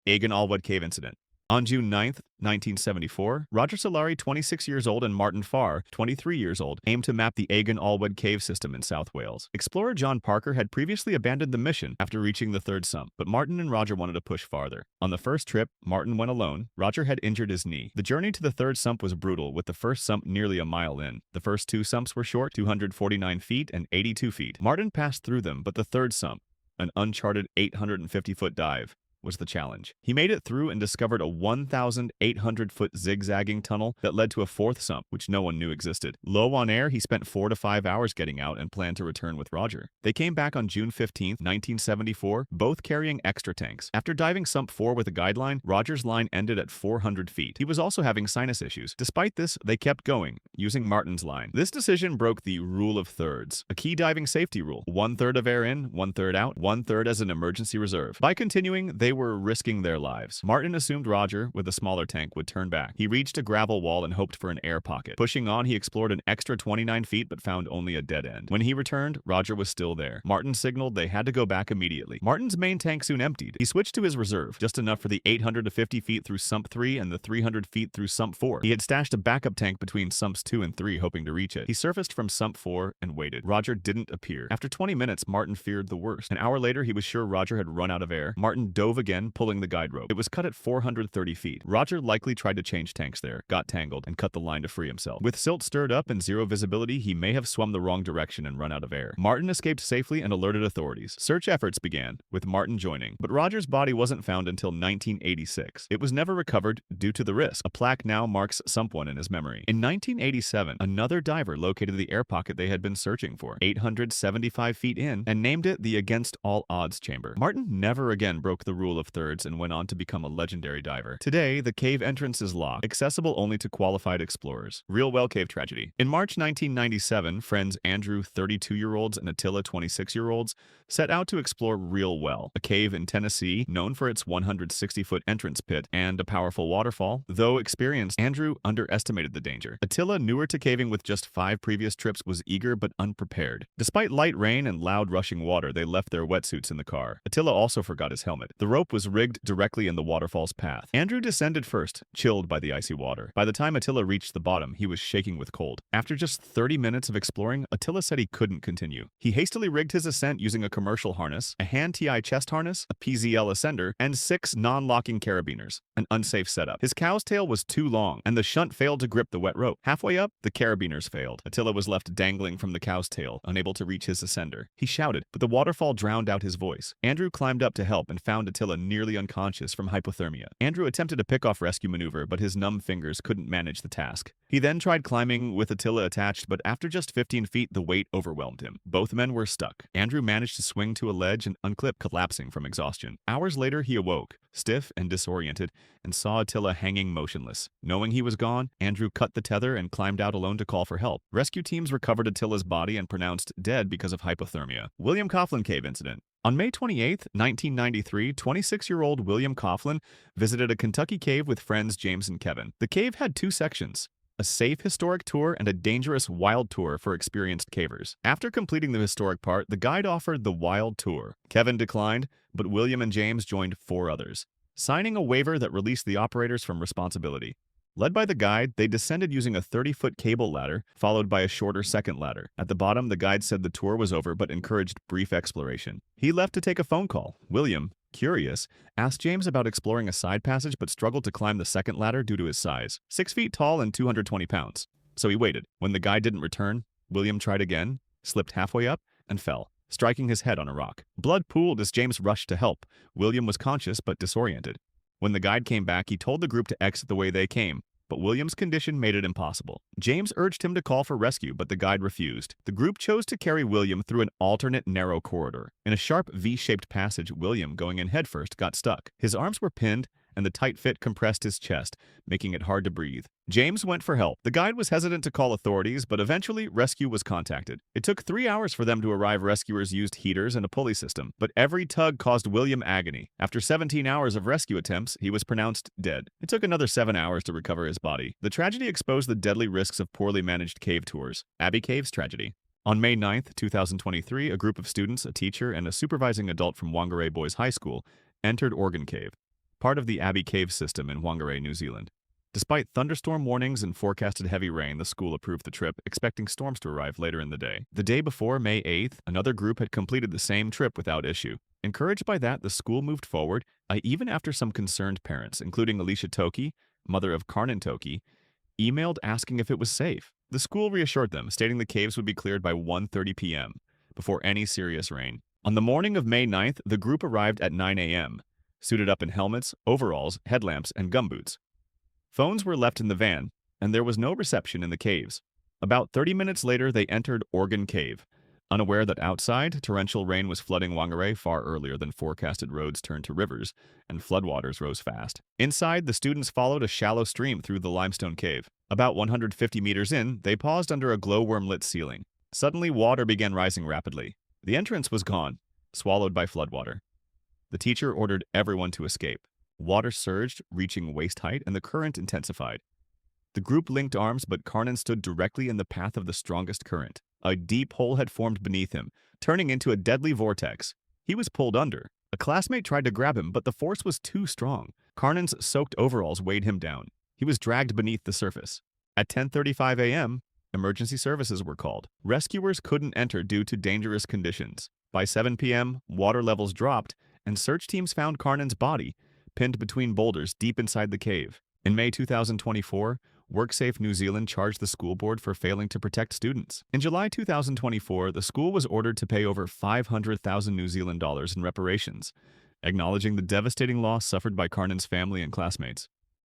Agen Allwedd Cave Incident. On June 9th, 1974, Roger Solari, 26 years old, and Martin Farr, 23 years old, aimed to map the Agen Allwedd cave system in South Wales. Explorer John Parker had previously abandoned the mission after reaching the third sump, but Martin and Roger wanted to push farther. On the first trip, Martin went alone. Roger had injured his knee. The journey to the third sump was brutal, with the first sump nearly a mile in. The first two sumps were short, 249 feet and 82 feet. Martin passed through them, but the third sump, an uncharted 850-foot dive, was the challenge. He made it through and discovered a 1,800-foot zigzagging tunnel that led to a fourth sump, which no one knew existed. Low on air, he spent 4 to 5 hours getting out and planned to return with Roger. They came back on June 15, 1974, both carrying extra tanks. After diving sump 4 with a guideline, Roger's line ended at 400 feet. He was also having sinus issues. Despite this, they kept going, using Martin's line. This decision broke the rule of thirds, a key diving safety rule: 1/3 of air in, 1/3 out, 1/3 as an emergency reserve. By continuing, they were risking their lives. Martin assumed Roger, with a smaller tank, would turn back. He reached a gravel wall and hoped for an air pocket. Pushing on, he explored an extra 29 feet but found only a dead end. When he returned, Roger was still there. Martin signaled they had to go back immediately. Martin's main tank soon emptied. He switched to his reserve, just enough for the 850 feet through sump 3 and the 300 feet through sump 4. He had stashed a backup tank between sumps 2 and 3, hoping to reach it. He surfaced from sump 4 and waited. Roger didn't appear. After 20 minutes, Martin feared the worst. An hour later, he was sure Roger had run out of air. Martin dove again, pulling the guide rope. It was cut at 430 feet. Roger likely tried to change tanks there, got tangled, and cut the line to free himself. With silt stirred up and zero visibility, he may have swum the wrong direction and run out of air. Martin escaped safely and alerted authorities. Search efforts began, with Martin joining. But Roger's body wasn't found until 1986. It was never recovered due to the risk. A plaque now marks sump 1 in his memory. In 1987, another diver located the air pocket they had been searching for, 875 feet in, and named it the Against All Odds Chamber. Martin never again broke the rule of thirds and went on to become a legendary diver. Today, the cave entrance is locked, accessible only to qualified explorers. Real well cave tragedy. In March 1997, friends Andrew, 32-year-olds, and Attila, 26-year-olds, set out to explore Real Well, a cave in Tennessee known for its 160-foot entrance pit and a powerful waterfall. Though experienced, Andrew underestimated the danger. Attila, newer to caving with just 5 previous trips, was eager but unprepared. Despite light rain and loud rushing water, they left their wetsuits in the car. Attila also forgot his helmet. The rope was rigged directly in the waterfall's path. Andrew descended first, chilled by the icy water. By the time Attila reached the bottom, he was shaking with cold. After just 30 minutes of exploring, Attila said he couldn't continue. He hastily rigged his ascent using a commercial harness, a hand TI chest harness, a PZL ascender, and 6 non-locking carabiners, an unsafe setup. His cow's tail was too long, and the shunt failed to grip the wet rope. Halfway up, the carabiners failed. Attila was left dangling from the cow's tail, unable to reach his ascender. He shouted, but the waterfall drowned out his voice. Andrew climbed up to help and found Attila nearly unconscious from hypothermia. Andrew attempted a pick-off rescue maneuver, but his numb fingers couldn't manage the task. He then tried climbing with Attila attached, but after just 15 feet, the weight overwhelmed him. Both men were stuck. Andrew managed to swing to a ledge and unclip, collapsing from exhaustion. Hours later, he awoke, stiff and disoriented, and saw Attila hanging motionless. Knowing he was gone, Andrew cut the tether and climbed out alone to call for help. Rescue teams recovered Attila's body and pronounced dead because of hypothermia. William Coughlin Cave Incident. On May 28, 1993, 26-year-old William Coughlin visited a Kentucky cave with friends James and Kevin. The cave had 2 sections: a safe historic tour and a dangerous wild tour for experienced cavers. After completing the historic part, the guide offered the wild tour. Kevin declined, but William and James joined 4 others, signing a waiver that released the operators from responsibility. Led by the guide, they descended using a 30-foot cable ladder, followed by a shorter second ladder. At the bottom, the guide said the tour was over but encouraged brief exploration. He left to take a phone call. William, curious, asked James about exploring a side passage but struggled to climb the second ladder due to his size, 6 feet tall and 220 pounds. So he waited. When the guide didn't return, William tried again, slipped halfway up, and fell, striking his head on a rock. Blood pooled as James rushed to help. William was conscious but disoriented. When the guide came back, he told the group to exit the way they came, but William's condition made it impossible. James urged him to call for rescue, but the guide refused. The group chose to carry William through an alternate narrow corridor. In a sharp V-shaped passage, William, going in headfirst, got stuck. His arms were pinned, and the tight fit compressed his chest, making it hard to breathe. James went for help. The guide was hesitant to call authorities, but eventually rescue was contacted. It took 3 hours for them to arrive. Rescuers used heaters and a pulley system, but every tug caused William agony. After 17 hours of rescue attempts, he was pronounced dead. It took another 7 hours to recover his body. The tragedy exposed the deadly risks of poorly managed cave tours. Abbey Cave's tragedy. On May 9, 2023, a group of students, a teacher, and a supervising adult from Whangarei Boys High School entered Organ Cave. part of the Abbey cave system in Whangarei, New Zealand. Despite thunderstorm warnings and forecasted heavy rain, the school approved the trip, expecting storms to arrive later in the day. The day before, May 8th, another group had completed the same trip without issue. Encouraged by that, the school moved forward, even after some concerned parents, including Alicia Toki, mother of Karnan Toki, emailed asking if it was safe. The school reassured them, stating the caves would be cleared by 1:30 p.m., before any serious rain. On the morning of May 9th, the group arrived at 9 a.m., suited up in helmets, overalls, headlamps, and gumboots. Phones were left in the van, and there was no reception in the caves. About 30 minutes later, they entered Agen Cave, unaware that outside, torrential rain was flooding Whangarei far earlier than forecasted roads turned to rivers, and floodwaters rose fast. Inside, the students followed a shallow stream through the limestone cave. About 150 meters in, they paused under a glowworm-lit ceiling. Suddenly, water began rising rapidly. The entrance was gone, swallowed by floodwater. The teacher ordered everyone to escape. Water surged, reaching waist height, and the current intensified. The group linked arms, but Karnan stood directly in the path of the strongest current. A deep hole had formed beneath him, turning into a deadly vortex. He was pulled under. A classmate tried to grab him, but the force was too strong. Karnan's soaked overalls weighed him down. He was dragged beneath the surface. At 10:35 a.m., emergency services were called. Rescuers couldn't enter due to dangerous conditions. By 7 p.m., water levels dropped, and search teams found Karnan's body, pinned between boulders deep inside the cave. In May 2024, WorkSafe New Zealand charged the school board for failing to protect students. In July 2024, the school was ordered to pay over 500,000 New Zealand dollars in reparations, acknowledging the devastating loss suffered by Karnan's family and classmates.